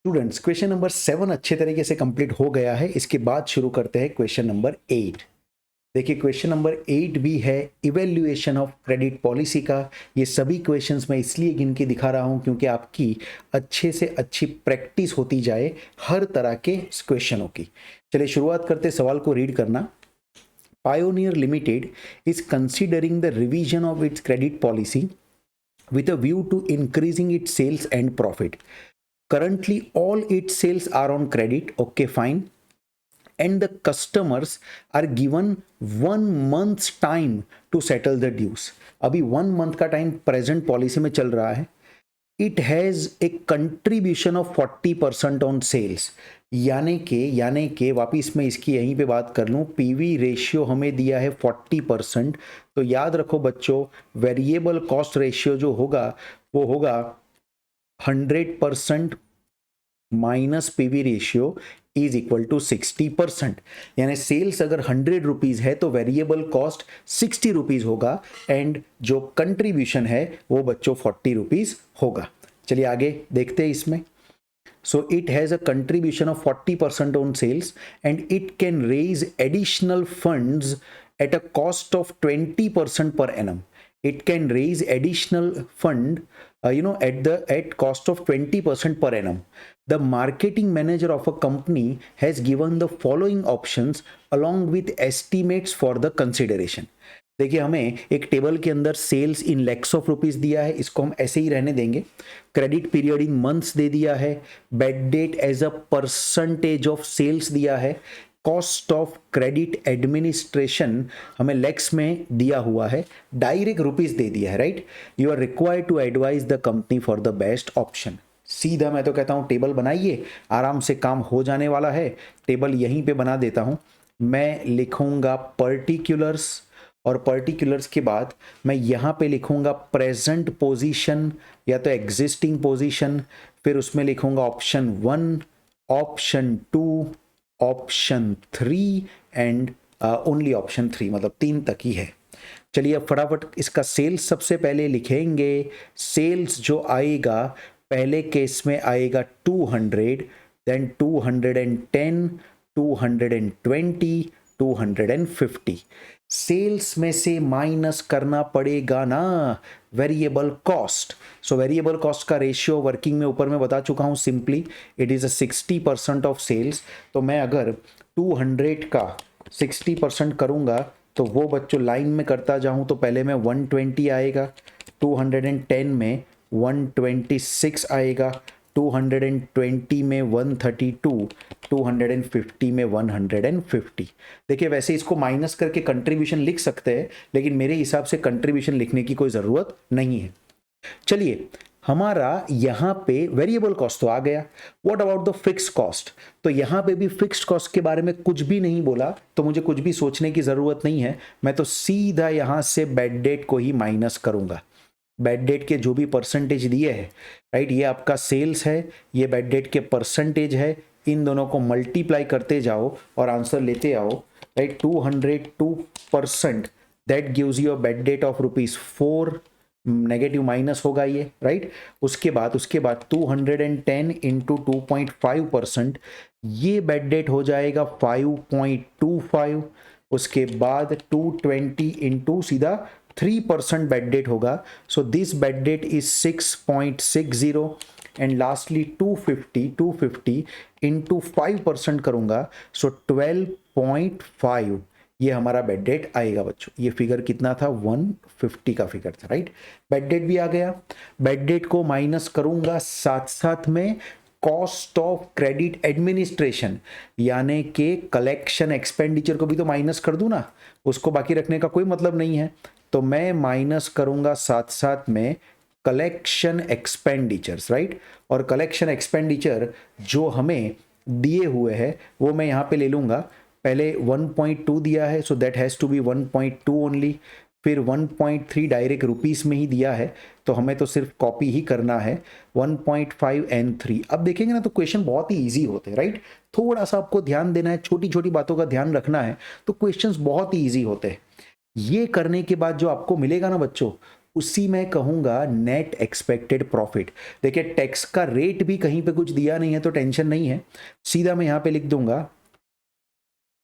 Students, question number 7 अच्छे तरीके से कंप्लीट हो गया है। इसके बाद शुरू करते हैं क्वेश्चन नंबर 8। देखिए, क्वेश्चन नंबर 8 भी है इवेल्युएशन ऑफ क्रेडिट पॉलिसी का। ये सभी क्वेश्चंस मैं इसलिए गिन के दिखा रहा हूं क्योंकि आपकी अच्छे से अच्छी प्रैक्टिस होती जाए हर तरह के क्वेश्चनों की। चलिए शुरुआत करते, सवाल को रीड करना। Pioneer limited is considering the revision of its credit policy with a view to increasing its sales and profit. Currently, all its sales are on credit. Okay, fine. And the customers are given 1 month's time to settle the dues. अभी 1 month का time present policy में चल रहा है। It has a contribution of 40% on sales. यानी कि वापिस मैं इसकी यहीं पे बात कर लूँ, पीवी रेशियो हमें दिया है 40%। तो याद रखो बच्चों, वेरिएबल कॉस्ट रेशियो जो होगा वो होगा 100% minus PV ratio is equal to 60%। यानी सेल्स अगर 100 रुपीज है तो वेरिएबल कॉस्ट 60 रुपीज होगा एंड जो कंट्रीब्यूशन है वो बच्चों 40 रुपीज होगा। चलिए आगे देखते हैं इसमें। So it has a contribution of 40% on sales and it can raise additional funds at a cost of 20% per annum. It can raise additional fund at cost of 20% per annum. The marketing manager of a company has given the following options along with estimates for the consideration. देखिए, हमें एक table के अंदर sales in lakhs of rupees दिया है, इसको हम ऐसे ही रहने देंगे। क्रेडिट पीरियड इन मंथ्स दे दिया है, bad debt as a percentage of sales दिया है, कॉस्ट ऑफ क्रेडिट एडमिनिस्ट्रेशन हमें लैक्स में दिया हुआ है, डायरेक्ट रुपीस दे दिया है, right. You are required to advise the company for the best option. सीधा मैं तो कहता हूं टेबल बनाइए, आराम से काम हो जाने वाला है। टेबल यहीं पे बना देता हूं। मैं लिखूंगा पर्टिकुलर्स और पर्टिकुलर्स के बाद मैं यहाँ पे लिखूंगा प्रेजेंट पोजीशन या तो एग्जिस्टिंग पोजीशन, फिर उसमें लिखूंगा option 1, option 2, option 3 and only option 3, मतलब 3 तक ही है। चलिए अब फटाफट इसका सेल्स सबसे पहले लिखेंगे। सेल्स जो आएगा पहले केस में आएगा 200, देन 210, 220, 250। सेल्स में से माइनस करना पड़ेगा ना variable cost. So variable cost का रेशियो वर्किंग में ऊपर में बता चुका हूं, simply it is 60% of sales. तो मैं अगर 200 का 60% करूंगा तो वो बच्चों लाइन में करता जाऊं तो पहले में 120 आएगा, 210 में 126 आएगा, 220 में 132, 250 में 150। देखिए, वैसे इसको माइनस करके कंट्रीब्यूशन लिख सकते हैं, लेकिन मेरे हिसाब से कंट्रीब्यूशन लिखने की कोई ज़रूरत नहीं है। चलिए, हमारा यहाँ पे वेरिएबल कॉस्ट तो आ गया। What about the fixed cost? तो यहाँ पे भी फिक्स्ड कॉस्ट के बारे में कुछ भी नहीं बोला, तो मुझे कुछ भी सोचने की ज़रूरत नहीं है। मैं तो सीधा यहाँ से बेड डेट को ही माइनस करूँगा। बेड डेट के जो भी परसेंटेज दिए हैं, राइट, ये आपका सेल्स है, ये बेड डेट के परसेंटेज है, इन दोनों को मल्टीप्लाई करते जाओ और आंसर लेते आओ, right. 202% that gives you a bed date of ₹4, negative minus होगा ये, राइट। उसके बाद 210 इंटू 2.5%, ये बेड डेट हो जाएगा 5.25। उसके बाद 220 इंटू सीधा 3% बेड डेट होगा, so this bed date is 6.60। And lastly 250 into 5% करूंगा, सो 12.5 ये हमारा बेड डेट आएगा बच्चों। ये फिगर कितना था? 150 का फिगर था, राइट। बेड डेट भी आ गया। बेड डेट को माइनस करूंगा, साथ साथ में कॉस्ट ऑफ क्रेडिट एडमिनिस्ट्रेशन यानी कि कलेक्शन एक्सपेंडिचर को भी तो माइनस कर दूं ना, उसको बाकी रखने का कोई मतलब नहीं है। तो मैं माइनस करूंगा साथ साथ में कलेक्शन एक्सपेंडिचर्स, राइट। और कलेक्शन एक्सपेंडिचर जो हमें दिए हुए हैं वो मैं यहाँ पे ले लूँगा। पहले 1.2 दिया है, so that has to be 1.2 only. फिर 1.3 डायरेक्ट रुपीस में ही दिया है, तो हमें तो सिर्फ कॉपी ही करना है 1.5 एंड 3। अब देखेंगे ना तो क्वेश्चन बहुत ही इजी होते हैं, राइट। थोड़ा सा आपको ध्यान देना है, छोटी छोटी बातों का ध्यान रखना है, तो क्वेश्चंस बहुत ही इजी होते हैं। ये करने के बाद जो आपको मिलेगा ना बच्चों, उसी में कहूँगा नेट एक्सपेक्टेड प्रॉफिट। देखिए टैक्स का रेट भी कहीं पे कुछ दिया नहीं है तो टेंशन नहीं है, सीधा मैं यहाँ पे लिख दूंगा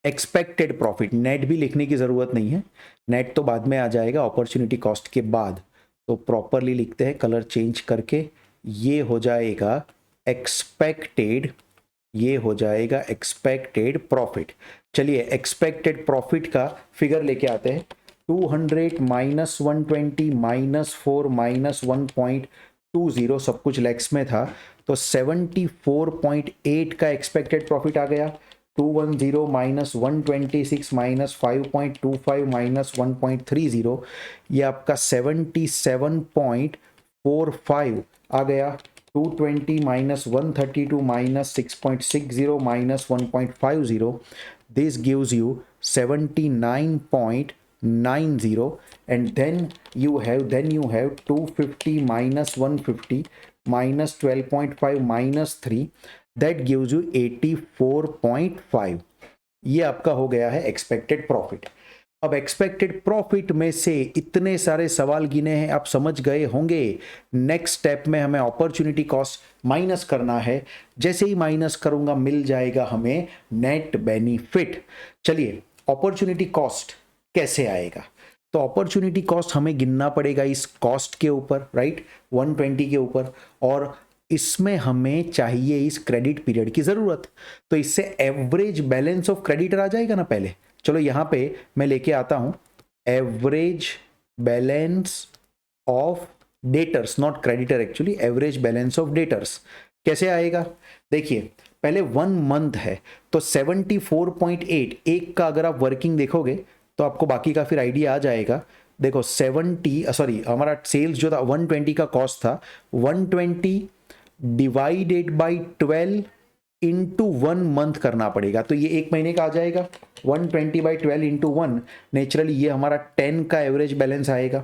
एक्सपेक्टेड प्रॉफिट। नेट भी लिखने की ज़रूरत नहीं है, नेट तो बाद में आ जाएगा अपॉर्चुनिटी कॉस्ट के बाद। तो प्रॉपरली लिखते हैं कलर चेंज करके, ये हो जाएगा एक्सपेक्टेड, ये हो जाएगा एक्सपेक्टेड प्रॉफिट। चलिए एक्सपेक्टेड प्रॉफिट का फिगर लेके आते हैं। 200 माइनस 120 माइनस 4 माइनस 1.20, सब कुछ लैक्स में था, तो 74.8 का एक्सपेक्टेड प्रॉफिट आ गया। 210 माइनस 126 माइनस 5.25 माइनस 1.30, ये आपका 77.45 आ गया। 220 minus 132 minus 6.60 minus 1.50, this gives you 79.90, and then you have 250 minus 150 minus 12.5 minus 3, that gives you 84.5। ये आपका हो गया है एक्सपेक्टेड प्रॉफिट। अब एक्सपेक्टेड प्रॉफिट में से इतने सारे सवाल गिने हैं, आप समझ गए होंगे। नेक्स्ट स्टेप में हमें अपॉर्चुनिटी कॉस्ट माइनस करना है, जैसे ही माइनस करूंगा मिल जाएगा हमें नेट बेनिफिट। चलिए अपॉर्चुनिटी कॉस्ट कैसे आएगा, तो अपॉर्चुनिटी कॉस्ट हमें गिनना पड़ेगा इस कॉस्ट के ऊपर, राइट, 120 के ऊपर, और इसमें हमें चाहिए इस क्रेडिट पीरियड की जरूरत। तो इससे एवरेज बैलेंस ऑफ क्रेडिटर आ जाएगा ना पहले। चलो यहां पे मैं लेके आता हूं average balance of debtors, not creditor actually, average balance of debtors कैसे आएगा। देखिए पहले 1 मंथ है तो 74.8, एक का अगर आप वर्किंग देखोगे तो आपको बाकी का फिर आइडिया आ जाएगा। देखो 70 हमारा सेल्स जो था 120 का कॉस्ट था, 120 डिवाइडेड बाई 12 इंटू 1 मंथ करना पड़ेगा, तो ये 1 महीने का आ जाएगा। 120 बाई 12 इंटू 1, नेचुरली ये हमारा 10 का एवरेज बैलेंस आएगा।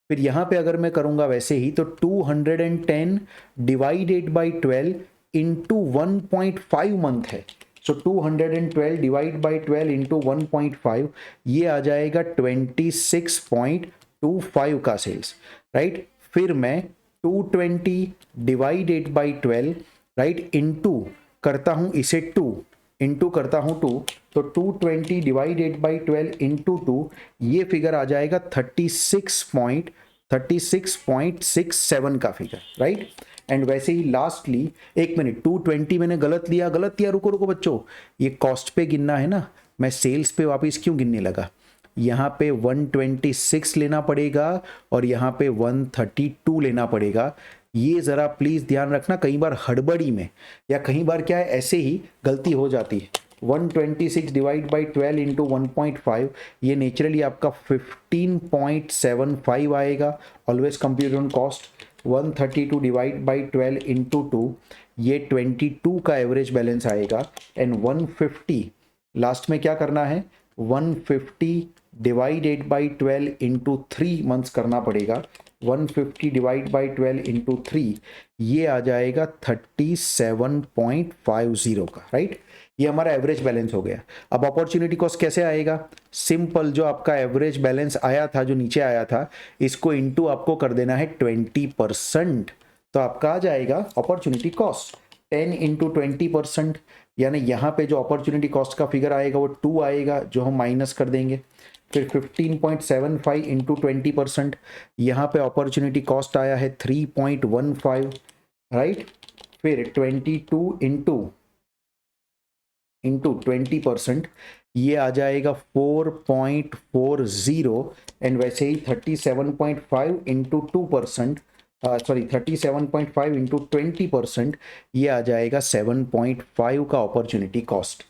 फिर यहाँ पे अगर मैं करूँगा वैसे ही तो 210 डिवाइडेड बाई 12 इंटू 1.5 मंथ है, सो 212 डिवाइड बाई 12 इंटू 1.5, ये आ जाएगा 26.25 का सेल्स, राइट। फिर मैं 220 डिवाइडेड बाई 12, राइट, इंटू करता हूं इसे 2, इंटू करता हूं 2, तो 220 डिवाइडेड बाई 12 इंटू 2, ये फिगर आ जाएगा 36.67 का फिगर, राइट। एंड वैसे ही लास्टली, एक मिनट, 220 मैंने गलत लिया, रुको रुको बच्चों, ये कॉस्ट पे गिनना है ना, मैं सेल्स पे वापस क्यों गिनने लगा। यहाँ पे 126 लेना पड़ेगा और यहाँ पे 132 लेना पड़ेगा। ये ज़रा प्लीज़ ध्यान रखना, कई बार हड़बड़ी में या कई बार क्या है ऐसे ही गलती हो जाती है। 126 डिवाइड बाई 12 इंटू 1.5, ये नेचुरली आपका 15.75 आएगा। Always compute on cost. 132 divide by 12 into 2, ये 22 का एवरेज बैलेंस आएगा। एंड 150 लास्ट में क्या करना है, 150 डिवाइडेड बाई 12 इंटू 3 मंथ्स करना पड़ेगा। 150 डिवाइड बाई 12 इंटू 3, ये आ जाएगा 37.50 का, राइट। ये हमारा एवरेज बैलेंस हो गया। अब अपॉर्चुनिटी कॉस्ट कैसे आएगा, सिंपल, जो आपका एवरेज बैलेंस आया था, जो नीचे आया था, इसको इंटू आपको कर देना है 20%, तो आपका आ जाएगा अपॉर्चुनिटी कॉस्ट 10 इंटू 20%, यानी यहाँ पे जो अपॉर्चुनिटी कॉस्ट का फिगर आएगा वो 2 आएगा, जो हम माइनस कर देंगे। फिर 15.75 इंटू 20%, यहाँ पे अपॉर्चुनिटी कॉस्ट आया है 3.15, राइट। फिर 22 इंटू 20%, ये आ जाएगा 4.40, एंड वैसे ही 37.5 इंटू 2%, 37.5 इंटू 20%, ये आ जाएगा 7.5 का अपॉर्चुनिटी कॉस्ट।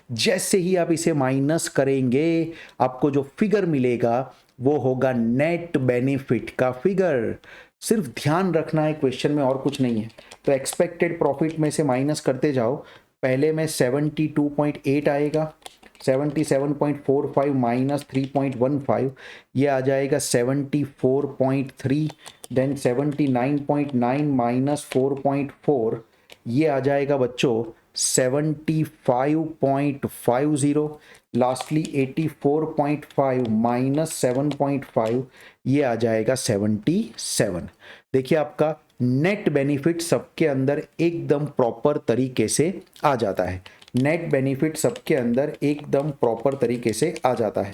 जैसे ही आप इसे माइनस करेंगे आपको जो फिगर मिलेगा वो होगा नेट बेनिफिट का फिगर। सिर्फ ध्यान रखना है क्वेश्चन में, और कुछ नहीं है। तो एक्सपेक्टेड प्रॉफिट में से माइनस करते जाओ, पहले में 72.8 आएगा, 77.45 माइनस 3.15, ये आ जाएगा 74.3, देन 79.9 माइनस 4.4, ये आ जाएगा बच्चों 75.50, लास्टली 84.5 माइनस 7.5, ये आ जाएगा 77। देखिए आपका नेट बेनिफिट सबके अंदर एकदम प्रॉपर तरीके से आ जाता है, नेट बेनिफिट सबके अंदर एकदम प्रॉपर तरीके से आ जाता है।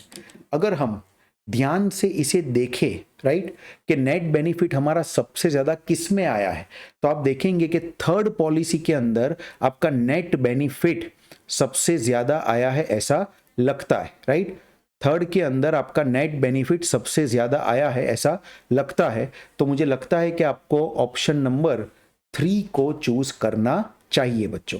अगर हम ध्यान से इसे देखें राइट कि नेट बेनिफिट हमारा सबसे ज्यादा किस में आया है, तो आप देखेंगे कि थर्ड पॉलिसी के अंदर आपका नेट बेनिफिट सबसे ज्यादा आया है ऐसा लगता है राइट। थर्ड के अंदर आपका नेट बेनिफिट सबसे ज्यादा आया है ऐसा लगता है, तो मुझे लगता है कि आपको ऑप्शन नंबर 3 को चूज करना चाहिए बच्चों।